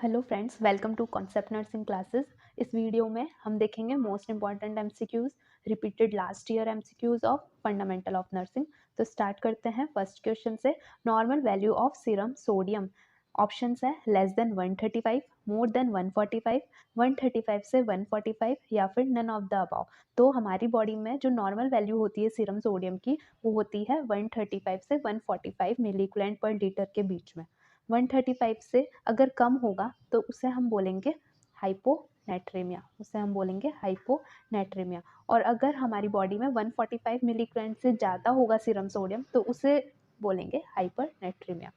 Hello friends, welcome to concept nursing classes. इस video में हम देखेंगे most important MCQs, repeated last year MCQs of fundamental of nursing. तो start करते हैं फर्स्ट क्वेश्चन से। Normal value of serum sodium. Options है less than 135, more than 145, 135 से 145 या फिर नन ऑफ द अबाव। तो हमारी बॉडी में जो नॉर्मल वैल्यू होती है सीरम सोडियम की, वो होती है 135 से 145 मिली इक्विवेलेंट पर लीटर के बीच में। 135 से अगर कम होगा तो उसे हम बोलेंगे हाइपोनेट्रेमिया, और अगर हमारी बॉडी में 145 मिलीग्राम से ज़्यादा होगा सीरम सोडियम तो उसे बोलेंगे हाइपरनेट्रेमिया।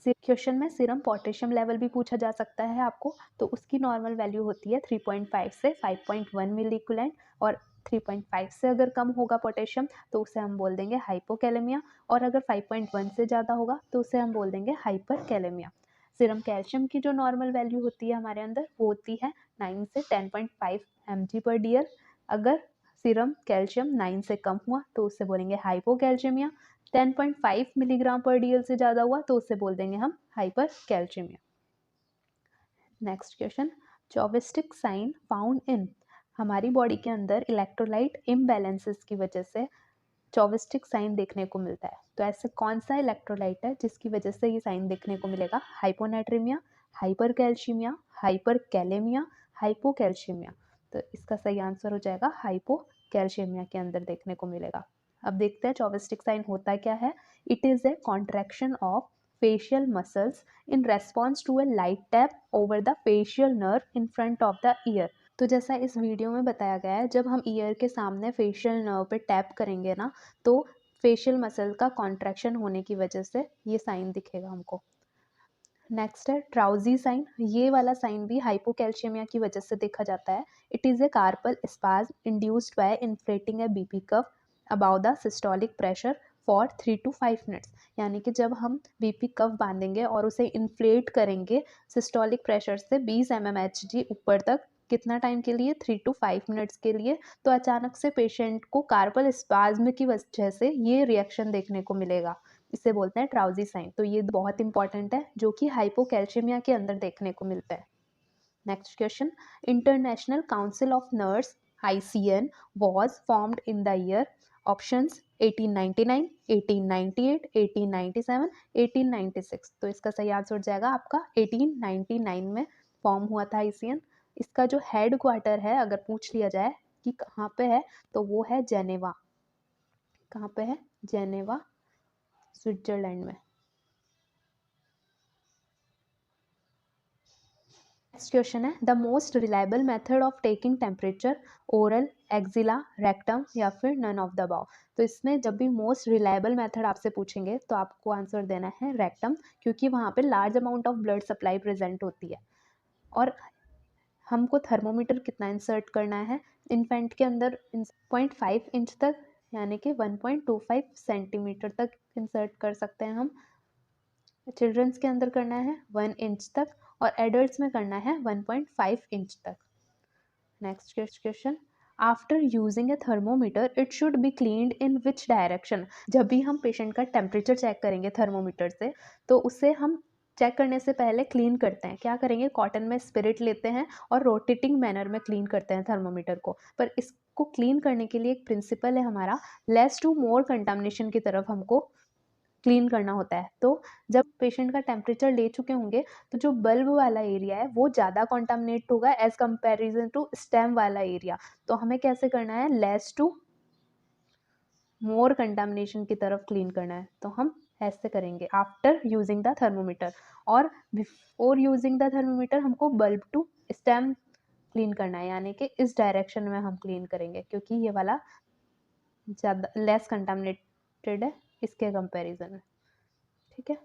क्वेश्चन में सीरम पोटेशियम लेवल भी पूछा जा सकता है आपको, तो उसकी नॉर्मल वैल्यू होती है 3.5 से 5.1 मिली इक्विवेलेंट, और 3.5 से अगर कम होगा पोटेशियम तो उसे हम बोल देंगे हाइपोकैलेमिया, और अगर 5.1 से ज़्यादा होगा तो उसे हम बोल देंगे हाइपरकैलेमिया। सीरम कैल्शियम की जो नॉर्मल वैल्यू होती है हमारे अंदर वो होती है 9 से 10.5 mg/dl। अगर सीरम कैल्शियम 9 से कम हुआ तो उसे बोलेंगे हाइपोकैल्शियमिया। 10.5 मिलीग्राम पर डीएल से ज़्यादा हुआ तो उसे बोल देंगे हम हाइपर कैल्शियमिया। Next question, Chvostek sign found in. हमारी बॉडी के अंदर इलेक्ट्रोलाइट इम्बैलेंसेस की वजह से चौविस्टिक साइन देखने को मिलता है। तो ऐसे कौन सा इलेक्ट्रोलाइट है जिसकी वजह से ये साइन देखने को मिलेगा? Hyponatraemia, hypercalcaemia, hyperkalaemia, hypocalcaemia. तो इसका सही आंसर हो जाएगा हाइपोकैल्शियमिया के अंदर देखने को मिलेगा। अब देखते हैं चौविस्टिक साइन होता क्या है। It is a contraction of facial muscles in response to a light tap over the facial nerve in front of the ear। तो जैसा इस वीडियो में बताया गया है, जब हम ईयर के सामने फेशियल नर्व पे टैप करेंगे ना, तो फेशियल मसल का कॉन्ट्रैक्शन होने की वजह से ये साइन दिखेगा हमको। नेक्स्ट है ट्राउजी साइन। ये वाला साइन भी हाइपोकैल्शियमिया की वजह से देखा जाता है। It is a carpal spasm induced by inflating a BP curve above the systolic pressure for 3 to 5 minutes. यानी कि जब हम बीपी कर्व बांधेंगे और उसे इन्फ्लेट करेंगे सिस्टोलिक प्रेशर से 20 mmHg ऊपर तक, कितना टाइम के लिए? 3 to 5 मिनट्स के लिए। तो अचानक से पेशेंट को कार्पल स्पाज्म की वजह से ये रिएक्शन देखने को मिलेगा, इसे बोलते हैं ट्राउजी साइन। तो ये बहुत इंपॉर्टेंट है, जो कि हाइपोकैल्शियमिया के अंदर देखने को मिलता है। Next question, international council of nurse ICN was formed in the year। Options 1899, 1898, 1897, 1896। तो इसका सही आंसर हो जाएगा आपका 1899 में फॉर्म हुआ था ICN। इसका जो हेड क्वार्टर है, अगर पूछ लिया जाए कि कहाँ पे है, तो वो है जेनेवा। कहाँ पे है? जेनेवा, स्विट्जरलैंड में। नेक्स्ट क्वेश्चन है, the most reliable method of taking temperature, oral, axilla, rectum या फिर नन ऑफ द अबाव। तो इसमें जब भी मोस्ट रिलायबल मेथड आपसे पूछेंगे तो आपको आंसर देना है रेक्टम, क्योंकि वहाँ पे large amount of blood supply present होती है। और हमको थर्मोमीटर कितना इंसर्ट करना है इन्फेंट के अंदर? 0.5 इंच तक, यानी कि 1.25 सेंटीमीटर तक इंसर्ट कर सकते हैं हम। चिल्ड्रंस के अंदर करना है 1 इंच तक, और एडल्ट्स में करना है 1.5 इंच तक। Next question, after using A thermometer it should be cleaned in which direction. जब भी हम पेशेंट का टेम्परेचर चेक करेंगे थर्मोमीटर से, तो उसे हम चेक करने से पहले क्लीन करते हैं। क्या करेंगे? कॉटन में स्पिरिट लेते हैं और रोटेटिंग मैनर में क्लीन करते हैं थर्मोमीटर को। पर इसको क्लीन करने के लिए एक प्रिंसिपल है हमारा, लेस टू मोर कंटामिनेशन की तरफ हमको क्लीन करना होता है। तो जब पेशेंट का टेम्परेचर ले चुके होंगे तो जो बल्ब वाला एरिया है वो ज़्यादा कॉन्टामिनेट होगा एज कंपेरिजन टू स्टेम वाला एरिया। तो हमें कैसे करना है? लेस टू मोर कंटामिनेशन की तरफ क्लीन करना है। तो हम ऐसे करेंगे आफ्टर यूजिंग द थर्मोमीटर, और बिफोर यूजिंग द थर्मोमीटर हमको बल्ब टू स्टेम क्लीन करना है, यानी कि इस डायरेक्शन में हम क्लीन करेंगे, क्योंकि ये वाला ज़्यादा लेस कंटामिनेटेड है इसके कंपेरिजन में। ठीक है।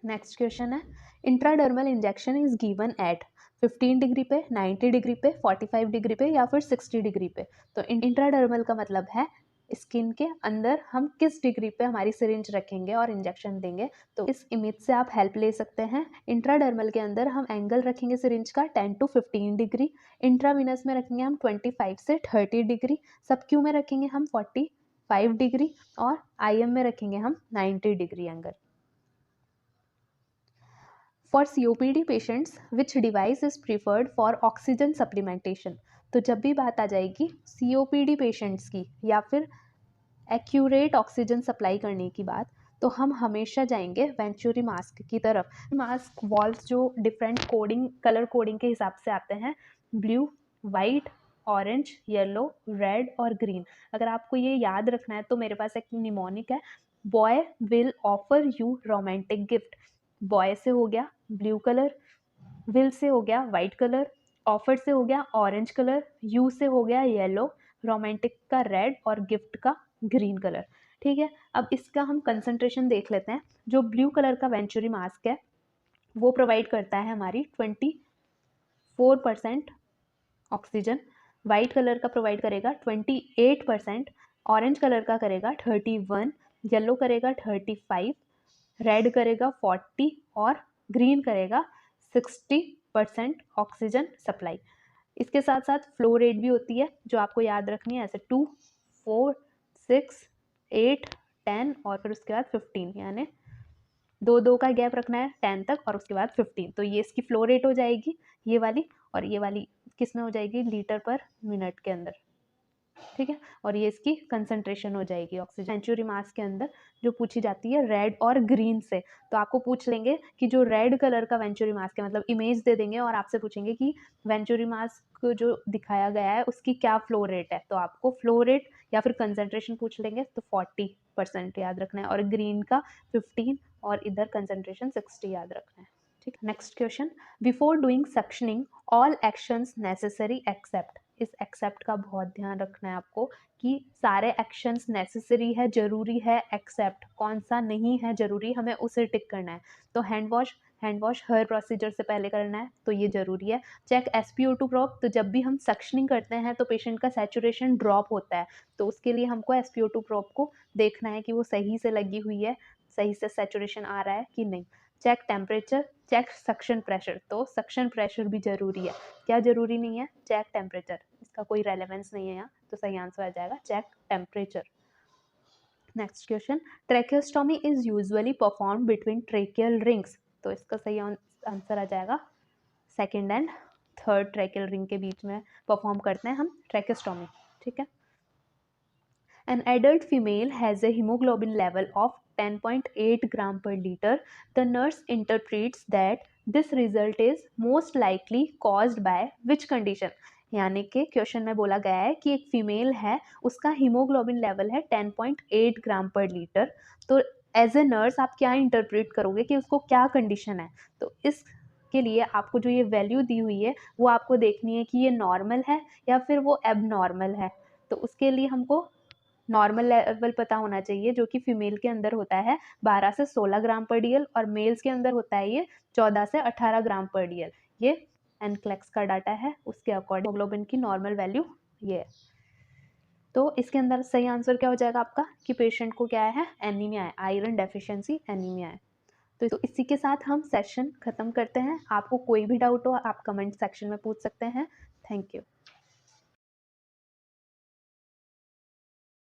नेक्स्ट क्वेश्चन है, intradermal injection is given at 15 degree पे, 90 डिग्री पे, 45 डिग्री पे या फिर 60 डिग्री पे। तो इंट्राडर्मल का मतलब है स्किन के अंदर हम किस डिग्री पे हमारी सिरिंज रखेंगे और इंजेक्शन देंगे। तो इस इमेज से आप हेल्प ले सकते हैं। इंट्राडर्मल के अंदर हम एंगल रखेंगे सिरिंज का 10 to 15 डिग्री, इंट्राविनस में रखेंगे हम 25 से 30 डिग्री, सबक्यू में रखेंगे हम 45 डिग्री, और IM में रखेंगे हम 90 degree angle. For COPD patients which device is preferred for oxygen supplementation. तो जब भी बात आ जाएगी COPD पेशेंट्स की या फिर एक्यूरेट ऑक्सीजन सप्लाई करने की बात, तो हम हमेशा जाएंगे वेंचुरी मास्क की तरफ। मास्क वॉल्स जो डिफरेंट कोडिंग, कलर कोडिंग के हिसाब से आते हैं, blue, white, orange, yellow, red और ग्रीन। अगर आपको ये याद रखना है तो मेरे पास एक निमोनिक है, boy will offer you romantic gift. Boy से हो गया ब्लू कलर, विल से हो गया वाइट कलर, ऑफर से हो गया ऑरेंज कलर, यू से हो गया येलो, रोमांटिक का रेड और गिफ्ट का ग्रीन कलर। ठीक है, अब इसका हम कंसंट्रेशन देख लेते हैं। जो ब्लू कलर का वेंचुरी मास्क है वो प्रोवाइड करता है हमारी 24% ऑक्सीजन, वाइट कलर का प्रोवाइड करेगा 28%, ऑरेंज कलर का करेगा 31, येलो करेगा 35, रेड करेगा 40 और ग्रीन करेगा 60% ऑक्सीजन सप्लाई। इसके साथ साथ फ्लो रेट भी होती है जो आपको याद रखनी है, ऐसे 2, 4, 6, 8, 10 और फिर उसके बाद 15, यानी 2 का गैप रखना है 10 तक और उसके बाद 15। तो ये इसकी फ्लो रेट हो जाएगी ये वाली, और ये वाली किस में हो जाएगी, लीटर पर मिनट के अंदर। ठीक है, और ये इसकी कंसंट्रेशन हो जाएगी ऑक्सीजन। वेंचुरी मास्क के अंदर जो पूछी जाती है रेड और ग्रीन से, तो आपको पूछ लेंगे कि जो रेड कलर का वेंचुरी मास्क है, मतलब इमेज दे देंगे और आपसे पूछेंगे कि वेंचुरी मास्क जो दिखाया गया है उसकी क्या फ्लो रेट है, तो आपको फ्लो रेट या फिर कंसंट्रेशन पूछ लेंगे तो 40% याद रखना है, और ग्रीन का 15 और इधर कंसंट्रेशन 60 याद रखना है। ठीक, next question, before doing suctioning all actions necessary except. इस एक्सेप्ट का बहुत ध्यान रखना है आपको कि सारे एक्शंस नेसेसरी है, जरूरी है, एक्सेप्ट कौन सा नहीं है जरूरी, हमें उसे टिक करना है। तो हैंड वॉश हर प्रोसीजर से पहले करना है, तो ये जरूरी है। चेक SpO2 प्रोब, तो जब भी हम सक्शनिंग करते हैं तो पेशेंट का सैचुरेशन ड्रॉप होता है, तो उसके लिए हमको SpO2 प्रोब को देखना है कि वो सही से लगी हुई है, सही से सैचुरेशन आ रहा है कि नहीं। Check temperature, check suction pressure, तो सक्शन प्रेशर भी जरूरी है। क्या जरूरी नहीं है, चेक टेम्परेचर, इसका कोई रेलेवेंस नहीं है यहाँ, तो सही आंसर आ जाएगा check temperature. Next question, tracheostomy is usually perform between tracheal rings, तो इसका सही आंसर आ जाएगा second and third tracheal ring के बीच में परफॉर्म करते हैं हम ट्रेकियोस्टोमी। ठीक है, An adult female has a hemoglobin level of 10.8 gram per liter. The nurse interprets that this result is most likely caused by which condition? यानी कि क्वेश्चन में बोला गया है कि एक फीमेल है, उसका हीमोग्लोबिन लेवल है 10.8 ग्राम पर लीटर, तो एज ए नर्स आप क्या इंटरप्रेट करोगे कि उसको क्या कंडीशन है। तो इस के लिए आपको जो ये वैल्यू दी हुई है वो आपको देखनी है कि ये नॉर्मल है या फिर वो एबनॉर्मल है। तो उसके लिए हमको नॉर्मल लेवल पता होना चाहिए, जो कि फीमेल के अंदर होता है 12 से 16 ग्राम पर डीएल और मेल्स के अंदर होता है ये 14 से 18 ग्राम पर डीएल। ये एनक्लेक्स का डाटा है, उसके अकॉर्डिंग हीमोग्लोबिन की नॉर्मल वैल्यू ये है। तो इसके अंदर सही आंसर क्या हो जाएगा आपका कि पेशेंट को क्या है, एनीमिया है, आयरन डेफिशिएंसी एनीमिया है। तो इसी के साथ हम सेशन खत्म करते हैं। आपको कोई भी डाउट हो आप कमेंट सेक्शन में पूछ सकते हैं। Thank you.